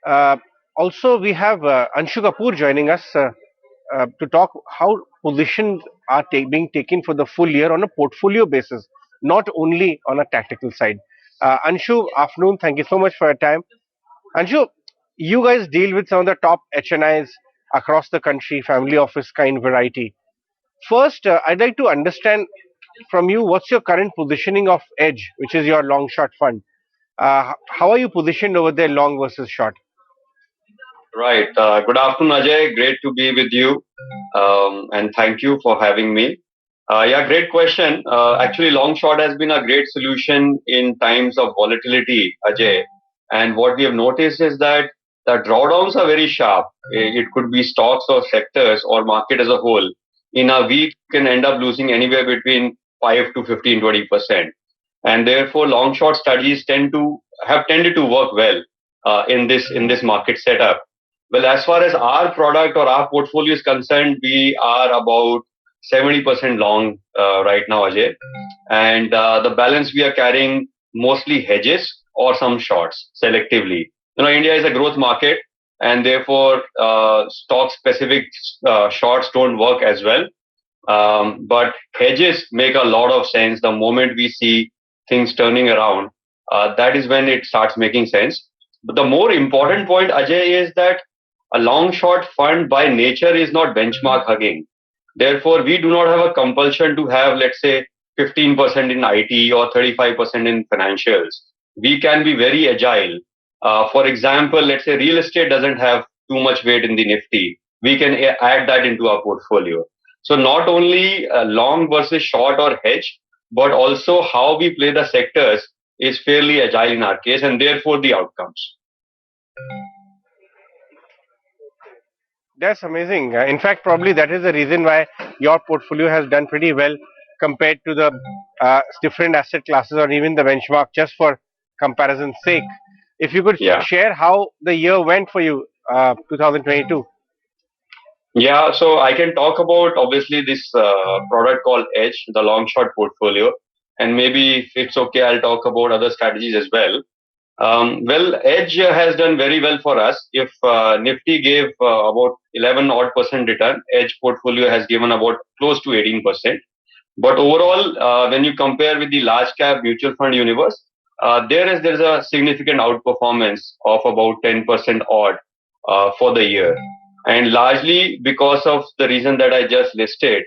Uh, Also, we have Anshu Kapoor joining us to talk how positions are being taken for the full year on a portfolio basis, not only on a tactical side. Anshu, afternoon. Thank you so much for your time. Anshu, you guys deal with some of the top HNIs across the country, family office kind variety. First, I'd like to understand from you what's your current positioning of Edge, which is your long short fund. How are you positioned over there, long versus short? Right. Good afternoon, Ajay. Great to be with you. And thank you for having me. Yeah, great question. Actually, long short has been a great solution in times of volatility, Ajay. And what we have noticed is that the drawdowns are very sharp. It could be stocks or sectors or market as a whole. In a week, can end up losing anywhere between 5 to 15, 20%. And therefore, long short strategies tended to work well in this market setup. Well, as far as our product or our portfolio is concerned, we are about 70% long right now, Ajay. And the balance we are carrying mostly hedges or some shorts selectively. India is a growth market, and therefore stock specific shorts don't work as well. But hedges make a lot of sense the moment we see things turning around. That is when it starts making sense. But the more important point, Ajay, is that a long short fund by nature is not benchmark hugging. Therefore, we do not have a compulsion to have, let's say, 15% in IT or 35% in financials. We can be very agile. For example, let's say real estate doesn't have too much weight in the Nifty. We can add that into our portfolio. So not only long versus short or hedge, but also how we play the sectors is fairly agile in our case, and therefore the outcomes. That's amazing. In fact, probably that is the reason why your portfolio has done pretty well compared to the different asset classes or even the benchmark, just for comparison's sake. If you could Yeah. share how the year went for you, 2022. Yeah, so I can talk about obviously this product called Edge, the long short portfolio, and maybe if it's okay, I'll talk about other strategies as well. Well, Edge has done very well for us. If Nifty gave about 11 odd percent return, Edge portfolio has given about close to 18%. But overall, when you compare with the large cap mutual fund universe, there's a significant outperformance of about 10% odd for the year, and largely because of the reason that I just listed.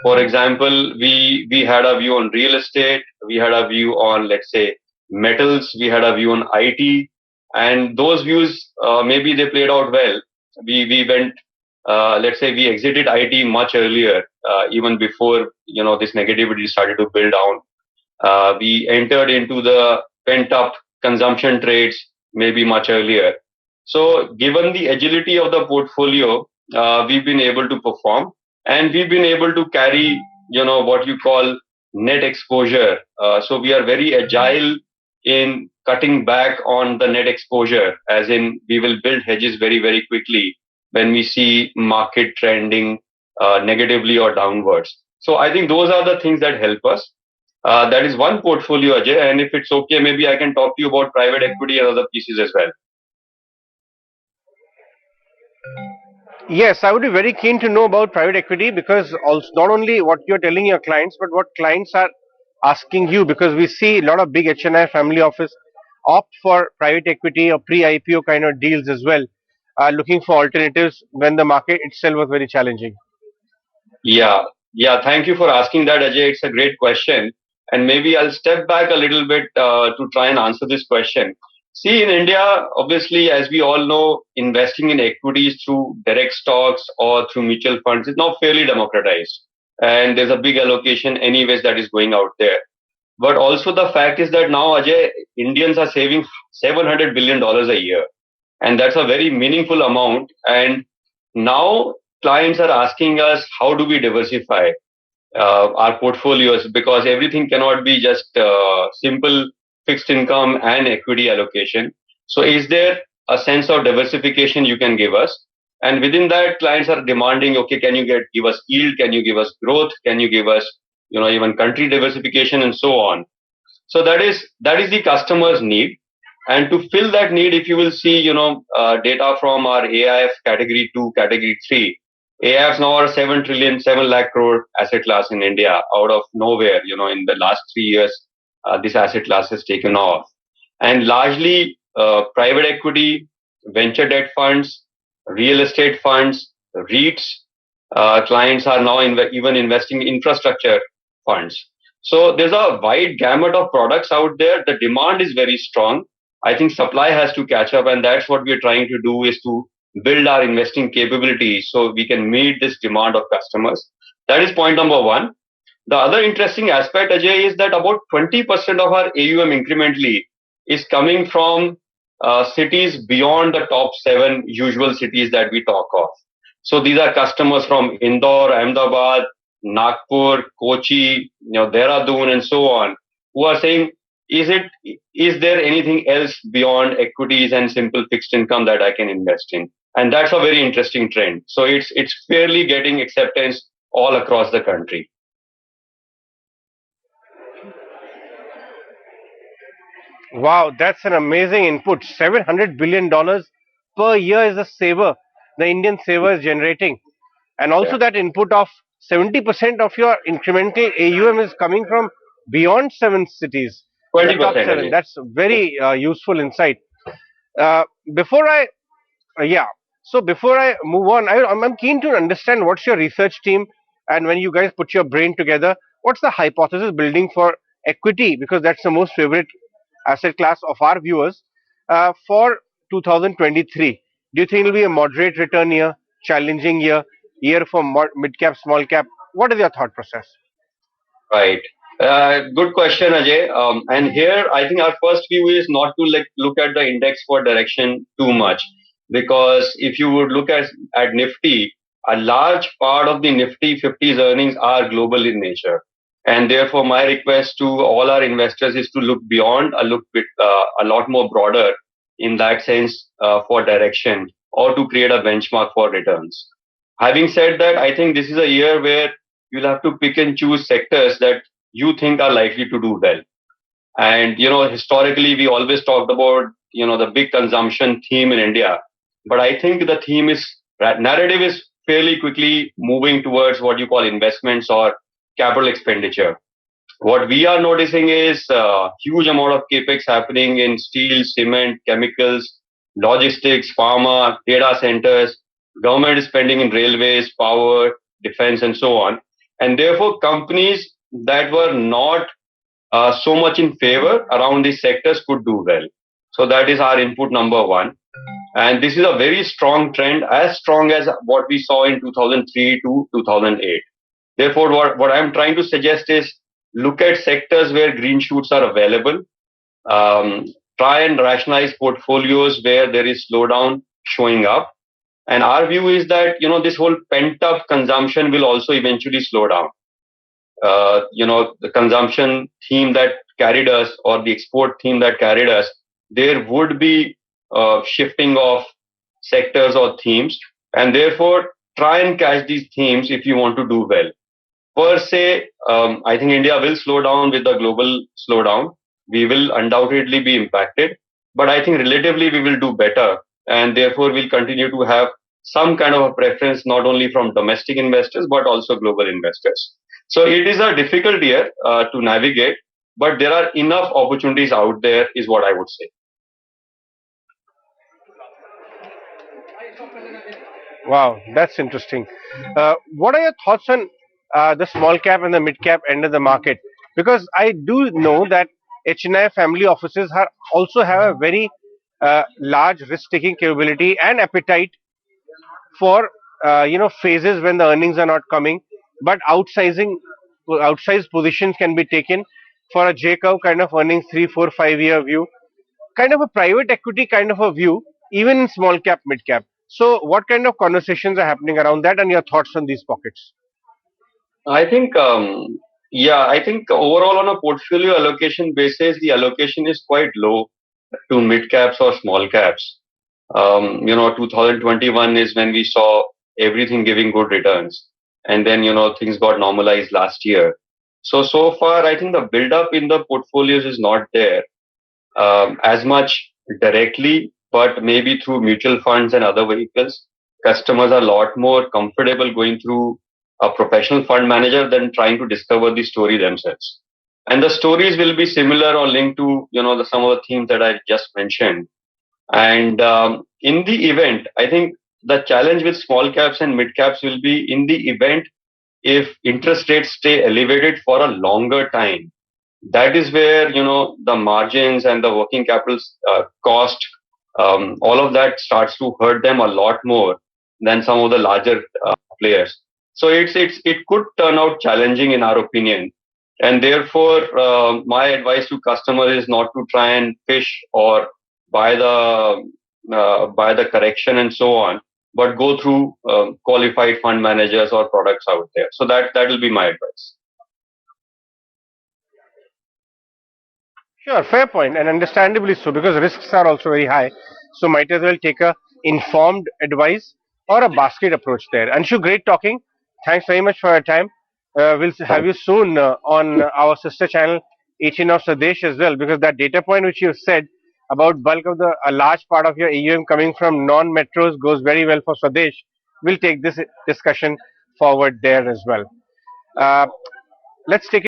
For example, we had a view on real estate, we had a view on, let's say, metals, we had a view on IT, and those views maybe they played out well. We went, let's say, we exited IT much earlier, even before this negativity started to build down. We entered into the pent up consumption trades maybe much earlier. So, given the agility of the portfolio, we've been able to perform, and we've been able to carry, what you call net exposure. So, we are very agile in cutting back on the net exposure, as in we will build hedges very, very quickly when we see market trending negatively or downwards. So, I think those are the things that help us. That is one portfolio, Ajay. And if it's okay, maybe I can talk to you about private equity and other pieces as well. Yes, I would be very keen to know about private equity because also not only what you're telling your clients, but what clients are asking you, because we see a lot of big HNI family office opt for private equity or pre-IPO kind of deals as well, looking for alternatives when the market itself was very challenging. Yeah, yeah. Thank you for asking that, Ajay. It's a great question. And maybe I'll step back a little bit to try and answer this question. See, in India, obviously, as we all know, investing in equities through direct stocks or through mutual funds is now fairly democratized. And there's a big allocation, anyways, that is going out there. But also, the fact is that now, Ajay, Indians are saving $700 billion a year. And that's a very meaningful amount. And now clients are asking us, how do we diversify our portfolios? Because everything cannot be just simple fixed income and equity allocation. So, is there a sense of diversification you can give us? And within that, clients are demanding, okay, can you give us yield? Can you give us growth? Can you give us, even country diversification and so on? So that is the customer's need. And to fill that need, if you will see, data from our AIF category 2, category 3, AIFs now are 7 trillion, 7 lakh crore asset class in India out of nowhere. In the last 3 years, this asset class has taken off. And largely private equity, venture debt funds, real estate funds, REITs, clients are now even investing in infrastructure funds. So there's a wide gamut of products out there. The demand is very strong. I think supply has to catch up, and that's what we're trying to do is to build our investing capability so we can meet this demand of customers. That is point number one. The other interesting aspect, Ajay, is that about 20% of our AUM incrementally is coming from cities beyond the top seven usual cities that we talk of. So these are customers from Indore, Ahmedabad, Nagpur, Kochi, Dehradun, and so on, who are saying, is there anything else beyond equities and simple fixed income that I can invest in? And that's a very interesting trend. So it's fairly getting acceptance all across the country. Wow, that's an amazing input. $700 billion per year is a saver the Indian saver is generating. And Yeah. also that input of 70% of your incremental AUM is coming from beyond seven cities, the top 20%, seven. Ajay. That's very useful insight. Uh, before I yeah. So before I move on, I'm keen to understand what's your research team and when you guys put your brain together, what's the hypothesis building for equity? Because that's the most favorite asset class of our viewers for 2023. Do you think it'll be a moderate return year, challenging year for mid cap, small cap? What is your thought process? Right. Good question, Ajay. And here, I think our first view is not to look at the index for direction too much, because if you would look at Nifty, a large part of the Nifty 50's earnings are global in nature, and therefore my request to all our investors is to look beyond, a lot more broader in that sense for direction or to create a benchmark for returns. Having said that, I think this is a year where you'll have to pick and choose sectors that you think are likely to do well. And, historically, we always talked about, the big consumption theme in India. But I think the narrative is fairly quickly moving towards what you call investments or capital expenditure. What we are noticing is a huge amount of capex happening in steel, cement, chemicals, logistics, pharma, data centers. Government is spending in railways, power, defense, and so on. And therefore, companies that were not so much in favor around these sectors could do well. So that is our input number one. And this is a very strong trend, as strong as what we saw in 2003 to 2008. Therefore, what I'm trying to suggest is look at sectors where green shoots are available. Um, Try and rationalize portfolios where there is slowdown showing up. And our view is that this whole pent up consumption will also eventually slow down. The consumption theme that carried us or the export theme that carried us, there would be shifting of sectors or themes, and therefore try and catch these themes if you want to do well. Per se, I think India will slow down with the global slowdown. We will undoubtedly be impacted, but I think relatively we will do better, and therefore we'll continue to have some kind of a preference not only from domestic investors but also global investors. So it is a difficult year to navigate, but there are enough opportunities out there, is what I would say. Wow, that's interesting. What are your thoughts on the small cap and the mid cap end of the market? Because I do know that HNI family offices also have a very large risk-taking capability and appetite for phases when the earnings are not coming, but outsized positions can be taken for a J curve kind of earnings 3, 4, 5 year view, kind of a private equity kind of a view, even in small cap, mid cap. So, what kind of conversations are happening around that, and your thoughts on these pockets? I think, yeah, I think overall on a portfolio allocation basis, the allocation is quite low to mid caps or small caps. 2021 is when we saw everything giving good returns, and then things got normalized last year. So far, I think the build up in the portfolios is not there as much. directly, but maybe through mutual funds and other vehicles. Customers are a lot more comfortable going through a professional fund manager than trying to discover the story themselves. And the stories will be similar or linked to some of the themes that I just mentioned. And in the event, I think the challenge with small caps and mid caps will be in the event if interest rates stay elevated for a longer time. That is where the margins and the working capital cost, all of that starts to hurt them a lot more than some of the larger players. So it could turn out challenging in our opinion, and therefore my advice to customers is not to try and fish or buy the correction and so on, but go through qualified fund managers or products out there. So that will be my advice. Sure, fair point, and understandably so because risks are also very high. So might as well take a informed advice or a basket approach there. Anshu, great talking. Thanks very much for your time. We'll have you soon on our sister channel 18 of Sadesh as well, because that data point which you said about bulk of the a large part of your AUM coming from non-metros goes very well for Sadesh. We'll take this discussion forward there as well. Uh, let's take